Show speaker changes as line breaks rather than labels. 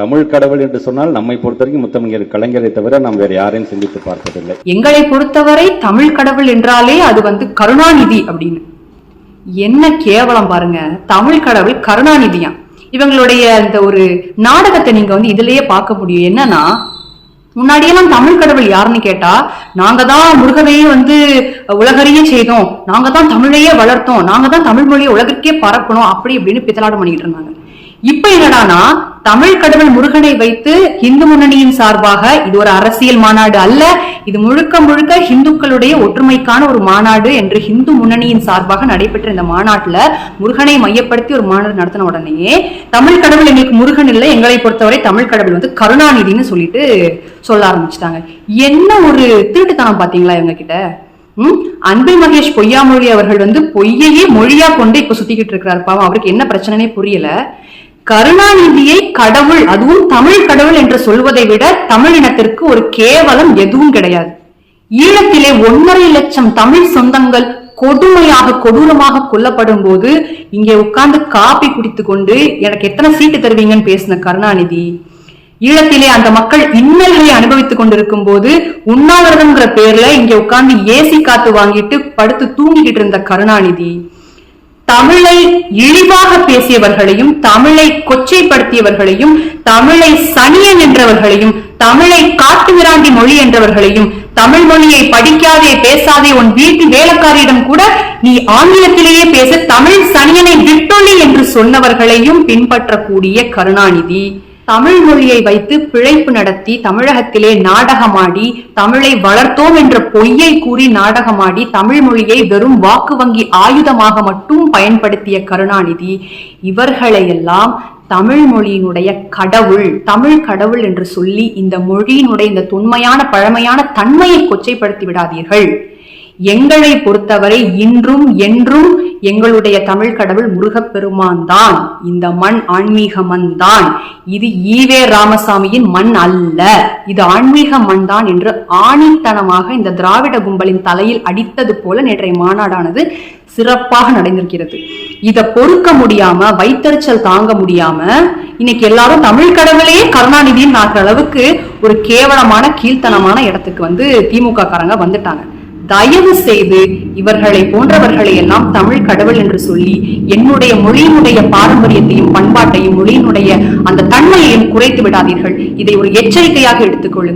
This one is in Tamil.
தமிழ் கடவுள் என்று சொன்னால் நம்மை பொறுத்தவரைக்கும் முத்தமிழர் கலைஞரை தவிர நாம் வேற யாரையும் சிந்தித்து பார்த்ததில்லை.
எங்களை பொறுத்தவரை தமிழ் கடவுள் என்றாலே அது கருணாநிதி அப்படின்னு. என்ன கேவலம் பாருங்க, தமிழ் கடவுள் கருணாநிதியா. இவங்களுடைய இந்த ஒரு நாடகத்தை நீங்க இதுலயே பார்க்க முடியும். என்னன்னா, முன்னாடியெல்லாம் தமிழ் கடவுள் யாருன்னு கேட்டா, நாங்க தான் முருகனையே உலகறிய செய்தோம், நாங்க தான் தமிழையே வளர்த்தோம், நாங்க தான் தமிழ் மொழியை உலகிற்கே பரப்பணும் அப்படி இப்படின்னு பித்தலாட்டம் பண்ணிட்டு இருந்தாங்க. இப்ப என்னடானா, தமிழ் கடவுள் முருகனை வைத்து இந்து முன்னணியின் சார்பாக இது ஒரு அரசியல் மாநாடு அல்ல, இது முழுக்க முழுக்க இந்துக்களுடைய ஒற்றுமைக்கான ஒரு மாநாடு என்று இந்து முன்னணியின் சார்பாக நடைபெற்ற இந்த மாநாட்டுல முருகனை மையப்படுத்தி ஒரு மாநாடு நடத்தின உடனே தமிழ் கடவுள் எங்களுக்கு முருகன் இல்லை, எங்களை பொறுத்தவரை தமிழ் கடவுள் கருணாநிதினு சொல்லிட்டு சொல்ல ஆரம்பிச்சுட்டாங்க. என்ன ஒரு திருட்டுத்தனம் பாத்தீங்களா இவங்க கிட்ட. அன்பில் மகேஷ் பொய்யாமொழி அவர்கள் பொய்யையே மொழியா கொண்டு இப்ப சுத்திக்கிட்டு இருக்கிறாரு. பாவம், அவருக்கு என்ன பிரச்சனைனே புரியல. கருணாநிதியை கடவுள், அதுவும் தமிழ் கடவுள் என்று சொல்வதை விட தமிழினத்திற்கு ஒரு கேவலம் எதுவும் கிடையாது. ஈழத்திலே 1.5 லட்சம் தமிழ் சொந்தங்கள் கொடுமையாக கொடூரமாக கொல்லப்படும் போது இங்கே உட்கார்ந்து காப்பி குடித்து கொண்டு எனக்கு எத்தனை சீட்டு தருவீங்கன்னு பேசின கருணாநிதி, ஈழத்திலே அந்த மக்கள் இன்னல்களை அனுபவித்துக் கொண்டிருக்கும் போது உண்ணாவிரதம்ங்கிற பேர்ல இங்க உட்கார்ந்து ஏசி காத்து வாங்கிட்டு படுத்து தூங்கிக்கிட்டு இருந்த கருணாநிதி, தமிழை இழிவாக பேசியவர்களையும், தமிழை கொச்சைப்படுத்தியவர்களையும், தமிழை சனியன் என்றவர்களையும், தமிழை காட்டு மிராண்டி மொழி என்றவர்களையும், தமிழ் மொழியை படிக்காதே பேசாதே உன் வீட்டு வேலைக்காரியிடம் கூட நீ ஆங்கிலத்திலேயே பேச, தமிழ் சனியனை விட்டொழி என்று சொன்னவர்களையும் பின்பற்றக்கூடிய கருணாநிதி, தமிழ் மொழியை வைத்து பிழைப்பு நடத்தி தமிழகத்திலே நாடகமாடி, தமிழை வளர்த்தோம் என்ற பொய்யை கூறி நாடகமாடி, தமிழ் மொழியை வெறும் வாக்கு வங்கி ஆயுதமாக மட்டும் பயன்படுத்திய கருணாநிதி, இவர்களையெல்லாம் தமிழ் மொழியினுடைய கடவுள், தமிழ் கடவுள் என்று சொல்லி இந்த மொழியினுடைய இந்த தொன்மையான பழமையான தன்மையை கொச்சைப்படுத்தி விடாதீர்கள். எங்களை பொறுத்தவரை இன்றும் என்றும் எங்களுடைய தமிழ் கடவுள் முருகப்பெருமான் தான். இந்த மண் ஆன்மீக மண் தான், இது ஈவே ராமசாமியின் மண் அல்ல, இது ஆன்மீக மண் தான் என்று ஆணித்தனமாக இந்த திராவிட கும்பலின் தலையில் அடித்தது போல நேற்றைய மாநாடானது சிறப்பாக நடந்திருக்கிறது. இத பொறுக்க முடியாம, வைத்தறிச்சல் தாங்க முடியாம இன்னைக்கு எல்லாரும் தமிழ் கடவுளையே கருணாநிதியின் ஆகிற அளவுக்கு ஒரு கேவலமான கீழ்த்தனமான இடத்துக்கு திமுக காரங்க வந்துட்டாங்க. தயவு செய்து இவர்களை போன்றவர்களை எல்லாம் தமிழ் கடவுள் என்று சொல்லி என்னுடைய மொழியினுடைய பாரம்பரியத்தையும் பண்பாட்டையும் மொழியினுடைய அந்த தன்மையையும் குறைத்து விடாதீர்கள். இதை ஒரு எச்சரிக்கையாக எடுத்துக்கொள்ளுங்கள்.